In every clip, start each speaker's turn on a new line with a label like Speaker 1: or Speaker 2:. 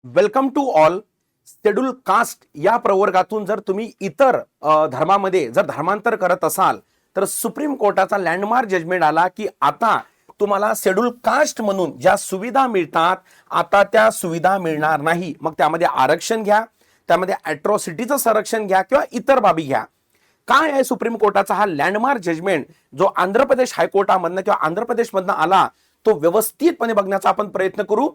Speaker 1: Welcome to all. Schedule caste या प्रवर्गातून जर तुम्ही इतर धर्मामध्ये जर धर्मांतर करत असाल तर सुप्रीम कोर्टाचा लँडमार्क जजमेंट आला की आता तुम्हाला शेड्यूल कास्ट म्हणून ज्या सुविधा मिळतात आता त्या सुविधा मिळणार नाही. मग त्यामध्ये आरक्षण घ्या, त्यामध्ये अॅट्रॉसिटीचं संरक्षण घ्या किंवा इतर बाबी घ्या. काय आहे सुप्रीम कोर्टाचा हा लँडमार्क जजमेंट जो आंध्र प्रदेश हायकोर्टामधनं किंवा आंध्र प्रदेशमधनं आला तो व्यवस्थितपणे बघण्याचा आपण प्रयत्न करू.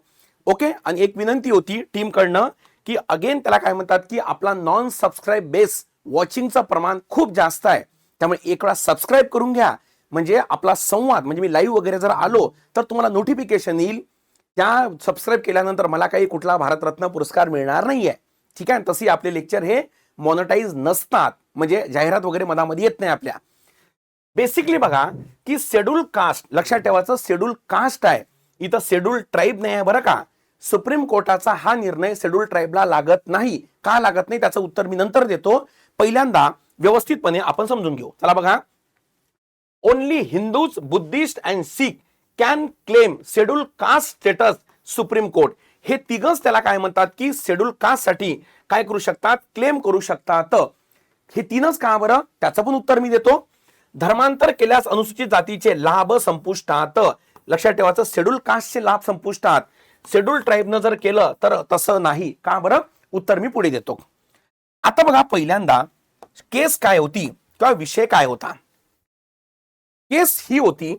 Speaker 1: ओके. आणि एक विनंती होती टीमकडनं की अगेन त्याला काय म्हणतात की आपला नॉन सबस्क्राईब बेस वॉचिंगचं प्रमाण खूप जास्त आहे, त्यामुळे एक वेळा सबस्क्राईब करून घ्या म्हणजे आपला संवाद म्हणजे मी लाईव्ह वगैरे जर आलो तर तुम्हाला नोटिफिकेशन येईल. त्या सबस्क्राईब केल्यानंतर मला काही कुठला भारतरत्न पुरस्कार मिळणार नाहीये. ठीक आहे. तशी आपले लेक्चर हे मॉनिटाईज नसतात म्हणजे जाहिरात वगैरे मधामध्ये येत नाही आपल्या. बेसिकली बघा की शेड्यूल कास्ट लक्षात ठेवायचं, शेड्यूल कास्ट आहे इथं, शेड्यूल ट्राईब नाही आहे बरं का. सुप्रीम कोर्टाचा हा निर्णय शेड्यूल ट्राईबला लागत नाही. का लागत नाही त्याचं उत्तर मी नंतर देतो. पहिल्यांदा व्यवस्थितपणे आपण समजून घेऊ. चला बघा, only Hindus, Buddhist and Sikh can claim schedule caste status supreme court. हे तिघच त्याला काय म्हणतात की शेड्यूल कास्ट साठी काय करू शकतात, क्लेम करू शकतात. हे तीनच का बरं त्याचं पण उत्तर मी देतो. धर्मांतर केल्यास अनुसूचित जातीचे लाभ संपुष्टात. लक्षात ठेवायचं, शेड्यूल कास्टचे लाभ संपुष्टात. शेड्यूल ट्राईबनं जर केलं तर तसं नाही. का बरं, उत्तर मी पुढे देतो. आता बघा पहिल्यांदा केस काय होती किंवा विषय काय होता. केस ही होती,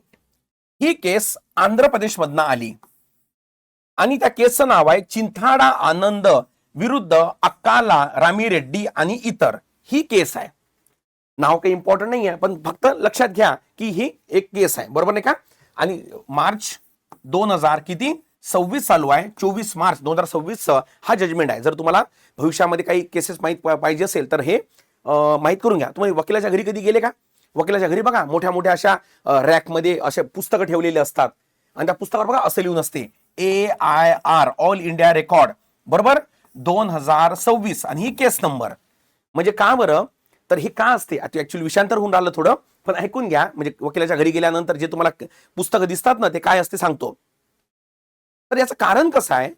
Speaker 1: ही केस आंध्र प्रदेश मधनं आली आणि त्या केसचं नाव आहे चिंथाडा आनंद विरुद्ध अक्काला रामीरेड्डी आणि इतर. ही केस आहे. नाव काही इम्पॉर्टंट नाही आहे पण फक्त लक्षात घ्या की ही एक केस आहे, बरोबर नाही का. आणि मार्च 2026 चालू आहे, 24 मार्च 2026 हा जजमेंट आहे. जर तुम्हाला भविष्यामध्ये काही केसेस माहीत पाहिजे असेल तर हे माहीत करून घ्या. तुम्ही वकिलाच्या घरी कधी गेले का? वकिलाच्या घरी बघा मोठ्या मोठ्या अशा रॅकमध्ये असे पुस्तकं ठेवलेले असतात आणि त्या पुस्तकावर बघा असं लिहून असते AIR ऑल इंडिया रेकॉर्ड, बरोबर 2026 आणि ही केस नंबर. म्हणजे का बरं, तर हे का असते ऍक्च्युअली विषयांतर होऊन राहिलं थोडं पण ऐकून घ्या. म्हणजे वकिलाच्या घरी गेल्यानंतर जे तुम्हाला पुस्तकं दिसतात ना ते काय असते सांगतो. तर याचं कारण कसं आहे,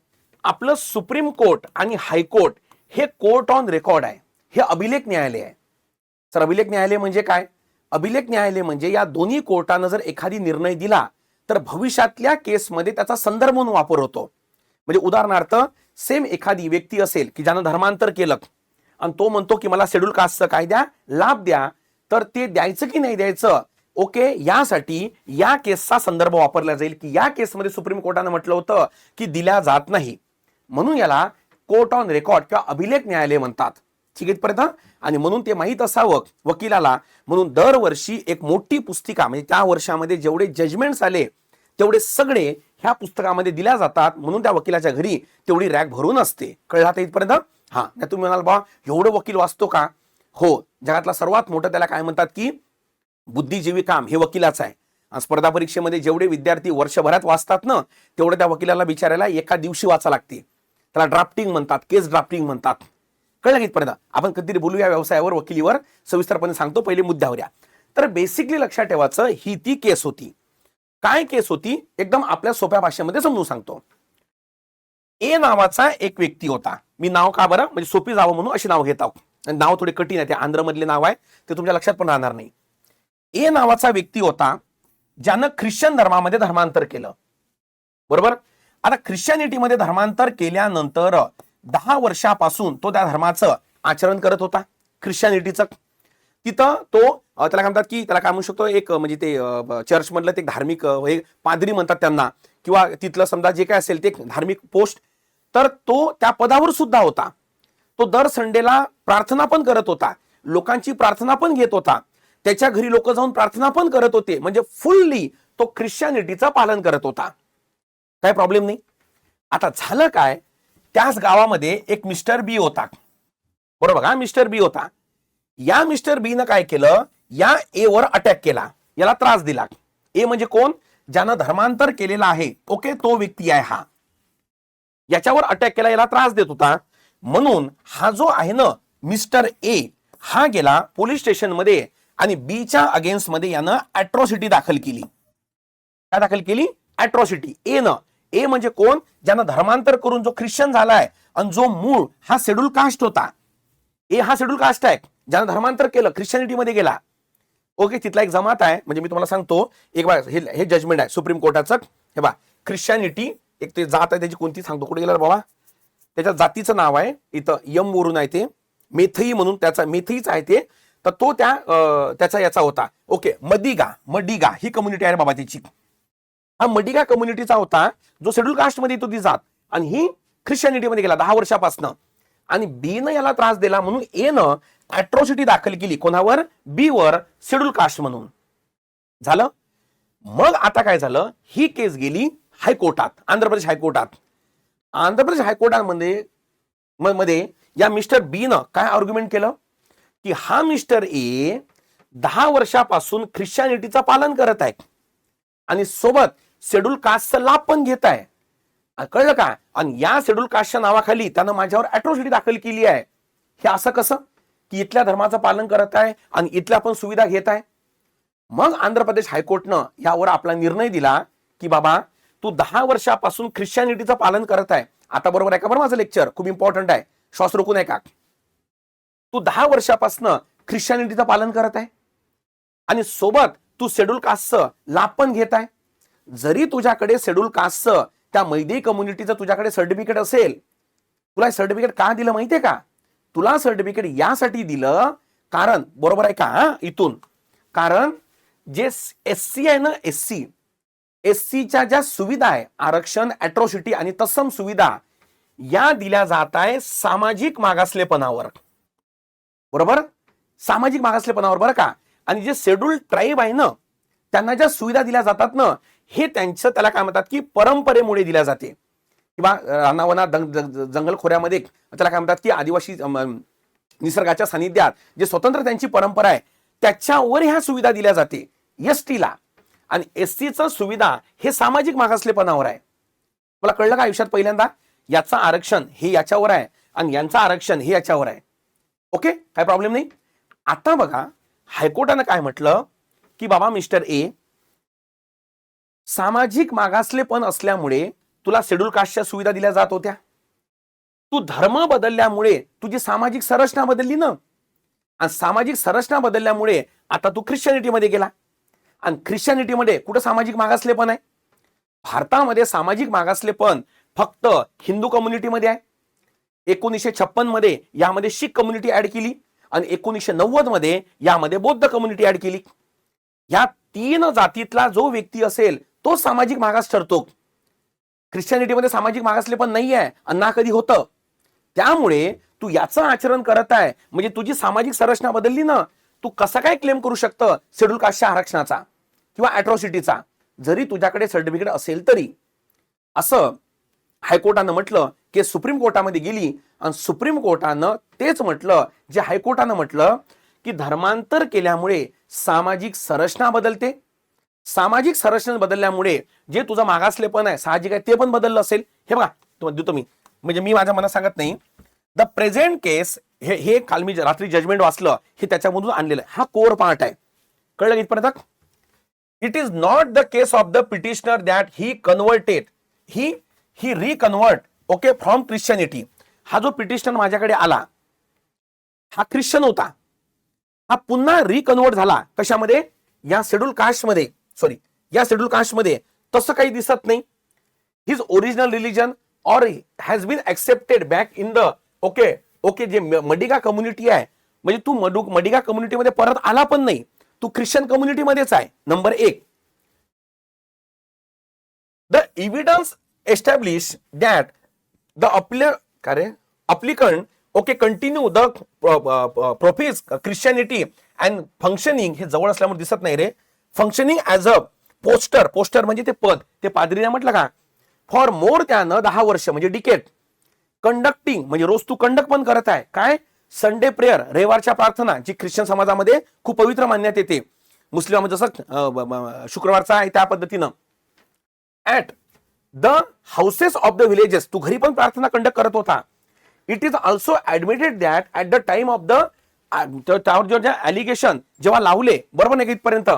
Speaker 1: आपलं सुप्रीम कोर्ट आणि हायकोर्ट हे कोर्ट ऑन रेकॉर्ड आहे, हे अभिलेख न्यायालय आहे. सर अभिलेख न्यायालय म्हणजे काय? अभिलेख न्यायालय म्हणजे या दोन्ही कोर्टानं जर एखादी निर्णय दिला तर भविष्यातल्या केसमध्ये त्याचा संदर्भ म्हणून वापर होतो. म्हणजे उदाहरणार्थ सेम एखादी व्यक्ती असेल की ज्यानं धर्मांतर केलं आणि तो म्हणतो की मला शेड्यूल कास्टचा कायदा लाभ द्या, तर ते द्यायचं की नाही द्यायचं, ओके, यासाठी या केसचा संदर्भ वापरला जाईल की या केसमध्ये सुप्रीम कोर्टाने म्हटलं होतं की दिल्या जात नाही, म्हणून याला कोर्ट ऑन रेकॉर्ड किंवा अभिलेख न्यायालय म्हणतात. ठीक आहे इथपर्यंत. आणि म्हणून ते माहीत असावं वकिलाला, म्हणून दरवर्षी एक मोठी पुस्तिका म्हणजे त्या वर्षामध्ये जेवढे जजमेंट्स आले तेवढे सगळे ह्या पुस्तकामध्ये दिल्या जातात, म्हणून त्या वकिलाच्या घरी तेवढी रॅक भरून असते. कळला आता इथपर्यंत? हा. तुम्ही म्हणाल बा एवढं वकील वाचतो का? हो, जगातला सर्वात मोठं त्याला काय म्हणतात की बुद्धिजीवी काम हे वकिलाचं आहे. स्पर्धा परीक्षेमध्ये जेवढे विद्यार्थी वर्षभरात वाचतात ना तेवढं त्या वकिलाला बिचारायला एका दिवशी वाचा लागते. त्याला ड्राफ्टिंग म्हणतात, केस ड्राफ्टिंग म्हणतात. कळलं इथपर्यंत? आपण कधीतरी बोलू या व्यवसायावर, वकिलीवर सविस्तरपणे सांगतो, पहिले मुद्द्यावर या. तर बेसिकली लक्षात ठेवायचं ही ती केस होती. काय केस होती एकदम आपल्या सोप्या भाषेमध्ये समजून सांगतो. ए नावाचा एक व्यक्ती होता. मी नाव का बरं म्हणजे सोपी जावं म्हणून अशी नाव घेत आहोत. नाव थोडे कठीण आहे, ते आंध्र मधले नाव आहे, ते तुमच्या लक्षात पण राहणार नाही. ए नावाचा व्यक्ती होता ज्यानं ख्रिश्चन धर्मामध्ये धर्मांतर केलं, बरोबर. आता ख्रिश्चनिटीमध्ये धर्मांतर केल्यानंतर 10 वर्षापासून तो त्या धर्माचं आचरण करत होता, ख्रिश्चनिटीचं. तिथं तो त्याला काय म्हणतात की त्याला काय म्हणू शकतो, एक म्हणजे ते चर्च मधलं ते धार्मिक पादरी म्हणतात त्यांना, किंवा तिथलं समजा जे काय असेल ते धार्मिक पोस्ट, तर तो त्या पदावर सुद्धा होता. तो दर संडेला प्रार्थना पण करत होता, लोकांची प्रार्थना पण घेत होता, त्याच्या घरी लोक जाऊन प्रार्थना पण करत होते. म्हणजे फुल्ली तो ख्रिश्चनिटीचं पालन करत होता, काय प्रॉब्लेम नाही. आता झालं काय, त्याच गावामध्ये एक मिस्टर बी होता, बरोबर का, मिस्टर बी होता. या मिस्टर बी न काय केलं, या ए वर अटॅक केला, याला त्रास दिला. ए म्हणजे कोण, ज्यानं धर्मांतर केलेला आहे, ओके, तो व्यक्ती आहे हा. याच्यावर अटॅक केला, याला त्रास देत होता. म्हणून हा जो आहे ना मिस्टर ए, हा गेला पोलीस स्टेशन मध्ये आणि बीच्या अगेन्स्ट मध्ये यानं अॅट्रॉसिटी दाखल केली. काय दाखल केली? अॅट्रॉसिटी. ए न ए म्हणजे कोण, ज्यानं धर्मांतर करून जो ख्रिश्चन झालाय आणि जो मूळ हा शेड्यूल कास्ट होता. ए हा शेड्यूल कास्ट आहे, ज्यानं धर्मांतर केलं, ख्रिश्चनिटीमध्ये गेला. ओके, तिथला एक जमात आहे. म्हणजे मी तुम्हाला सांगतो, एक बार हे जजमेंट आहे सुप्रीम कोर्टाचं. हे बा, ख्रिश्चनिटी एक ते जात आहे, त्याची कोणती सांगतो, कुठे गेला बाबा, त्याच्या जातीचं नाव आहे इथं यम वरून आहे, ते मेथई म्हणून, त्याचा मेथईच आहे ते. तर तो त्याचा याचा होता. ओके, मडिगा ही कम्युनिटी आहे बाबा त्याची. हा मडिगा कम्युनिटीचा होता, जो शेड्यूल कास्ट मध्ये येतो ती जात, आणि ही ख्रिश्चनिटीमध्ये गेला 10 वर्षापासून. आणि बी न याला त्रास दिला म्हणून ए न अॅट्रॉसिटी दाखल केली कोणावर, बी वर, शेड्यूल कास्ट म्हणून. झालं. मग आता काय झालं, ही केस गेली हायकोर्टात, आंध्र प्रदेश हायकोर्टात. आंध्र प्रदेश हायकोर्टामध्ये या मिस्टर बी न काय आर्ग्युमेंट केलं की हा मिस्टर ए 10 वर्षापासून ख्रिश्चनिटीचं पालन करत आहे आणि सोबत शेड्यूल कास्टचा लाभ पण घेत आहे. कळलं का? आणि या शेड्यूल कास्टच्या नावाखाली त्यानं माझ्यावर अॅट्रॉसिटी दाखल केली आहे. हे असं कसं की इथल्या धर्माचं पालन करत आहे आणि इथल्या पण सुविधा घेत आहे. मग आंध्र प्रदेश हायकोर्टनं यावर आपला निर्णय दिला की बाबा तू 10 वर्षापासून ख्रिश्चनिटीचं पालन करत आहे. आता बरोबर आहे का बरं, माझं लेक्चर खूप इम्पॉर्टंट आहे, श्वास रोखून आहे का. तू 10 वर्षापासून ख्रिश्चनिटीचं पालन करत आहे आणि सोबत तू शेड्यूल कास्टचं लाभ पण घेत आहे. जरी तुझ्याकडे शेड्यूल कास्टचं त्या मैदी कम्युनिटीचं तुझ्याकडे सर्टिफिकेट असेल, तुला सर्टिफिकेट का दिलं माहितीये का? तुला सर्टिफिकेट यासाठी दिलं कारण, बरोबर आहे का इथून, कारण जे एससी आहे ना, एससीच्या ज्या सुविधा आहे, आरक्षण, अॅट्रॉसिटी आणि तत्सम सुविधा, या दिल्या जात आहे सामाजिक मागासलेपणावर. बरोबर, सामाजिक मागासलेपणावर बरं का. आणि जे शेड्यूल ट्राईब आहे ना, त्यांना ज्या सुविधा दिल्या जातात ना, हे त्यांचं त्याला काय म्हणतात की परंपरेमुळे दिल्या जाते. किंवा रानावना जंगलखोऱ्यामध्ये त्याला काय म्हणतात की आदिवासी निसर्गाच्या सानिध्यात जे स्वतंत्र त्यांची परंपरा आहे त्याच्यावर ह्या सुविधा दिल्या जाते एसटीला. आणि एससीचं सुविधा हे सामाजिक मागासलेपणावर आहे. मला कळलं का आयुष्यात पहिल्यांदा, याचं आरक्षण हे याच्यावर आहे आणि यांचं आरक्षण हे याच्यावर आहे. ओके, काय प्रॉब्लेम नाही. आता बघा हायकोर्टानं काय म्हटलं की बाबा मिस्टर ए, सामाजिक मागासलेपण असल्यामुळे तुला शेड्यूल कास्टच्या सुविधा दिल्या जात होत्या. तू धर्म बदलल्यामुळे तुझी सामाजिक संरचना बदलली ना, आणि सामाजिक संरचना बदलल्यामुळे आता तू ख्रिश्चनिटीमध्ये गेला. आणि ख्रिश्चनिटीमध्ये कुठं सामाजिक मागासलेपण आहे? भारतामध्ये सामाजिक मागासलेपण फक्त हिंदू कम्युनिटीमध्ये आहे. 1956 मध्ये यामध्ये शीख कम्युनिटी ऍड केली आणि 1990 मध्ये यामध्ये बौद्ध कम्युनिटी ऍड केली. या 3 जातीतला जो व्यक्ती असेल तो सामाजिक मागास ठरतो. ख्रिश्चनिटीमध्ये सामाजिक मागासलेपण नाही आहे आणि ना कधी होतं. त्यामुळे तू याचं आचरण करत आहे म्हणजे तुझी सामाजिक संरचना बदलली ना, तू कसं काय क्लेम करू शकतं शेड्यूल कास्टच्या आरक्षणाचा किंवा अॅट्रॉसिटीचा, जरी तुझ्याकडे सर्टिफिकेट असेल तरी. असं हायकोर्टानं म्हटलं की सुप्रीम कोर्टामध्ये गेली आणि सुप्रीम कोर्टानं तेच म्हटलं जे हायकोर्टानं म्हटलं की धर्मांतर केल्यामुळे सामाजिक संरचना बदलते. सामाजिक संरचना बदलल्यामुळे जे तुझं मागासलेपण आहे साहजिक आहे ते पण बदललं असेल. हे बघा तुम्हाला देतो मी, म्हणजे मी माझ्या मनात सांगत नाही. द प्रेझेंट केस, हे काल मी रात्री जजमेंट वाचलं, हे त्याच्यामधून आणलेलं आहे. हा कोर पार्ट आहे. कळलं इथपर्यंत? It is not the case of the petitioner that he converted, he reconvert okay from Christianity. हा जो पिटिशनर माझ्याकडे आला हा ख्रिश्चन होता, हा पुन्हा रिकन्वर्ट झाला कशामध्ये? या शेड्यूल कास्टमध्ये. सॉरी, या शेड्यूल कास्टमध्ये तसं काही दिसत नाही. His original religion or has been accepted back in the okay J Madiga community आहे, म्हणजे तू मडिगा कम्युनिटीमध्ये परत आला पण नाही, तू ख्रिश्चन कम्युनिटीमध्येच आहे. Number 1, the evidence establish that the applicant continue the profess Christianity and functioning, हे जवळ असल्यामुळे दिसत नाही रे, फंक्शनिंग ऍज अ पोस्टर म्हणजे ते पद, ते पादरीने म्हटलं का, फॉर मोर त्यानं 10 वर्ष म्हणजे डिकेट, कंडक्टिंग म्हणजे रोज तू कंडक्ट पण करत आहे काय, संडे प्रेयर, रविवारच्या प्रार्थना, जी ख्रिश्चन समाजामध्ये खूप पवित्र मानण्यात येते. मुस्लिम जसं शुक्रवारचा आहे त्या पद्धतीनं. At the houses of the villages, तू घरी पण प्रार्थना कंडक्ट करत होता. It is also admitted that at the time of the, त्यावर जे ऍलिगेशन जेव्हा लावले, बरोबर नाही इथपर्यंत,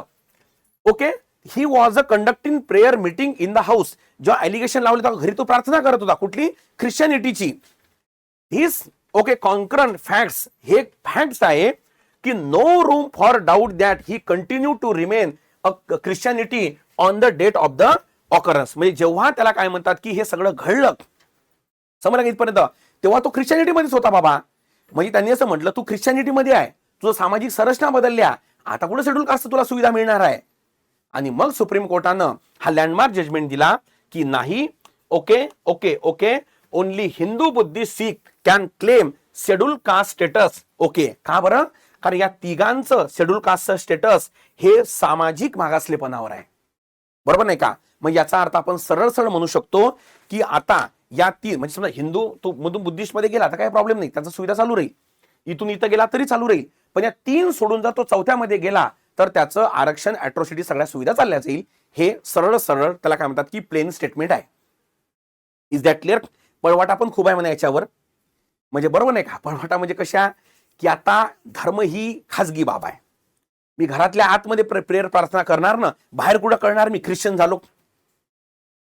Speaker 1: okay, he was a conducting prayer meeting in the house. जेव्हा एलिगेशन लावले तेव्हा घरी तो प्रार्थना करत होता. कुठली? ख्रिश्चनिटीची. हिज ओके कॉन्करंट फॅक्ट्स, हे फॅक्ट्स आहे की no room for doubt that he continue to remain a Christianity on the date of the occurrence. म्हणजे जेव्हा त्याला काय म्हणतात की हे सगळं घडलं, समजलं का इथपर्यंत, तेव्हा तो ख्रिश्चनिटीमध्येच होता बाबा. म्हणजे त्यांनी असं म्हटलं, तू ख्रिश्चनिटीमध्ये आहे, तुझं सामाजिक संरचना बदलल्या, आता कुठे शेड्यूल कास्ट तुला सुविधा मिळणार आहे. आणि मग सुप्रीम कोर्टानं हा लँडमार्क जजमेंट दिला की नाही, okay okay okay, only Hindu Buddhist Sikh can claim schedule caste status. Okay, का बरं? कारण या तिघांचं शेड्यूल कास्टचं स्टेटस हे सामाजिक मागासलेपणावर आहे. बरोबर नाही का? मग याचा अर्थ आपण सरळ सरळ म्हणू शकतो की आता या तीन, म्हणजे समजा हिंदू तो मधून बुद्धिस्ट मध्ये गेला तर काही प्रॉब्लेम नाही, त्यांचा सुविधा चालू राहील. इथून इथं गेला तरी चालू राहील. पण या तीन सोडून जर तो चौथ्यामध्ये गेला तर त्याचं आरक्षण, अॅट्रॉसिटी, सगळ्या सुविधा चालल्या जाईल. हे सरळ सरळ त्याला काय म्हणतात की प्लेन स्टेटमेंट आहे. Is that clear? पळवाटा पण खूप आहे म्हणा याच्यावर. म्हणजे बरोबर नाही का? पळवाटा म्हणजे कशा की आता धर्म ही खाजगी बाब आहे. मी घरातल्या आतमध्ये प्रेयर प्रार्थना करणार ना, बाहेर कुठं करणार मी ख्रिश्चन झालो?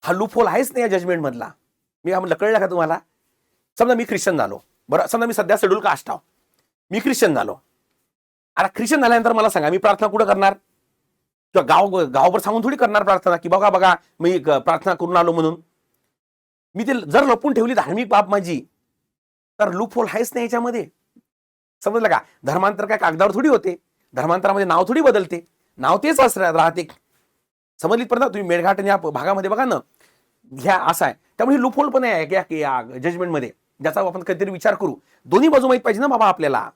Speaker 1: हा लूपहोल आहेच नाही या जजमेंट मधला. मी म्हटलं, कळलं का तुम्हाला? समजा मी ख्रिश्चन झालो, बरं, समजा मी सध्या शेड्यूल कास्ट आहो, मी ख्रिश्चन झालो. आता ख्रिश्चन झाल्यानंतर मला सांगा, मी प्रार्थना कुठं करणार? किंवा गावभर सांगून थोडी करणार प्रार्थना की बघा बघा मी प्रार्थना करून आलो म्हणून. मी ते जर लपून ठेवली धार्मिक बाब माझी, तर लूपहोल आहेच नाही याच्यामध्ये. समजलं का? धर्मांतर काय कागदावर थोडी होते, धर्मांतरामध्ये नाव थोडी बदलते, नाव तेच राहते. समजलीत? पर्यंत तुम्ही मेळघाट या भागामध्ये बघा ना, ह्या असा आहे. त्यामुळे लूपहोल पण आहे या जजमेंटमध्ये, ज्याचा आपण कधीतरी विचार करू. दोन्ही बाजू माहित पाहिजे ना बाबा आपल्याला.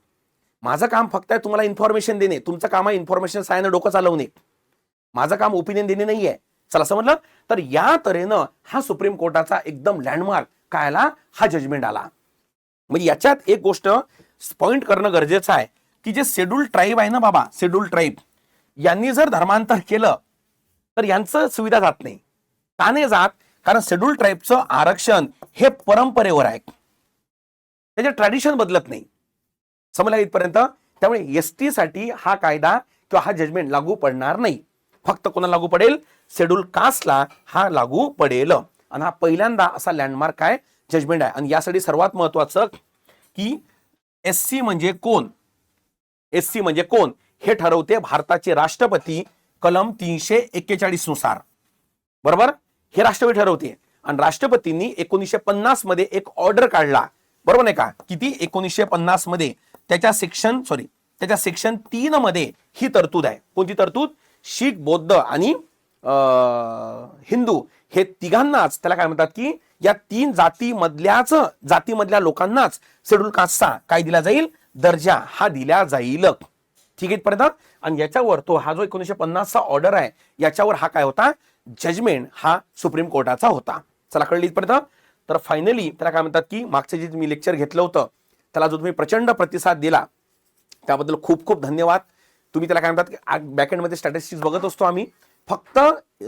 Speaker 1: माझं काम फक्त आहे तुम्हाला इन्फॉर्मेशन देणे, तुमचं काम आहे इन्फॉर्मेशन सायनं डोकं चालवणे. माझं काम ओपिनियन देणे नाहीये. चला समजलं? तर या तऱ्हेनं हा सुप्रीम कोर्टाचा एकदम लँडमार्क काय आला, हा जजमेंट आला. म्हणजे याच्यात एक गोष्ट पॉइंट करणं गरजेचं आहे की जे शेड्यूल ट्राईब आहे ना बाबा, शेड्यूल ट्राईब यांनी जर धर्मांतर केलं तर यांचं सुविधा जात नाही. का नाही जात? कारण शेड्यूल ट्राईबचं आरक्षण हे परंपरेवर आहे, त्याचे ट्रॅडिशन बदलत नाही. समजलं इथपर्यंत? त्यामुळे एसटी साठी हा कायदा किंवा हा जजमेंट लागू पडणार नाही. फक्त कोणाला लागू पडेल? शेड्यूल कास्टला हा लागू पडेल. आणि हा पहिल्यांदा असा लँडमार्क आहे, जजमेंट आहे. आणि यासाठी सर्वात महत्वाचं की एससी म्हणजे कोण, एससी म्हणजे कोण हे ठरवते भारताचे राष्ट्रपती कलम 341 नुसार. बरोबर? हे राष्ट्रपती ठरवते. आणि राष्ट्रपतींनी 1950 मध्ये एक ऑर्डर काढला. बरोबर नाही का? किती? 1950 मध्ये त्याच्या सेक्शन 3 मध्ये ही तरतूद आहे. कोणती तरतूद? शीख, बौद्ध आणि हिंदू हे तिघांनाच त्याला काय म्हणतात की या तीन जातीमधल्या लोकांनाच शेड्यूल कास्टचा काय दिला जाईल? दर्जा हा दिला जाईल. ठीक आहे इथपर्यंत? आणि याच्यावर तो हा जो 1950 चा ऑर्डर आहे, याच्यावर हा काय होता? जजमेंट हा सुप्रीम कोर्टाचा होता. चला कळली इथपर्यंत? तर फायनली त्याला काय म्हणतात की मागचं जे मी लेक्चर घेतलं होतं त्याला जो तुम्ही प्रचंड प्रतिसाद दिला त्याबद्दल खूप खूप धन्यवाद. तुम्ही त्याला काय म्हणतात की बॅकएंडमध्ये स्टॅटिस्टिक्स बघत असतो आम्ही. फक्त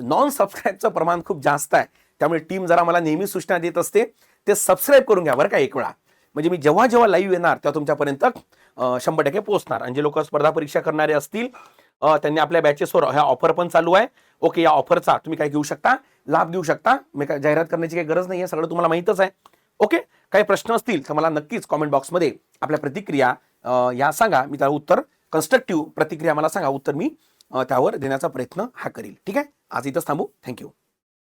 Speaker 1: नॉन सबस्क्राईबचं प्रमाण खूप जास्त आहे, त्यामुळे टीम जरा मला नेहमी सूचना देत असते, ते सबस्क्राईब करून घ्या बरं का एक वेळा. म्हणजे मी जेव्हा जेव्हा लाईव्ह येणार तेव्हा तुमच्यापर्यंत 100% पोहोचणार. आणि जे लोक स्पर्धा परीक्षा करणारे असतील त्यांनी आपल्या बॅचेसवर ह्या ऑफर पण चालू आहे. ओके, या ऑफरचा तुम्ही काय घेऊ शकता, लाभ घेऊ शकता. मी काय जाहिरात करण्याची काही गरज नाही आहे, सगळं तुम्हाला माहितच आहे. ओके, काही प्रश्न असतील तर मला नक्कीच कॉमेंट बॉक्समध्ये आपल्या प्रतिक्रिया या सांगा. मी त्याला उत्तर, कन्स्ट्रक्टिव्ह प्रतिक्रिया मला सांगा, उत्तर मी त्यावर देण्याचा प्रयत्न हा करील. ठीक आहे, आज इथंच थांबू. थँक्यू.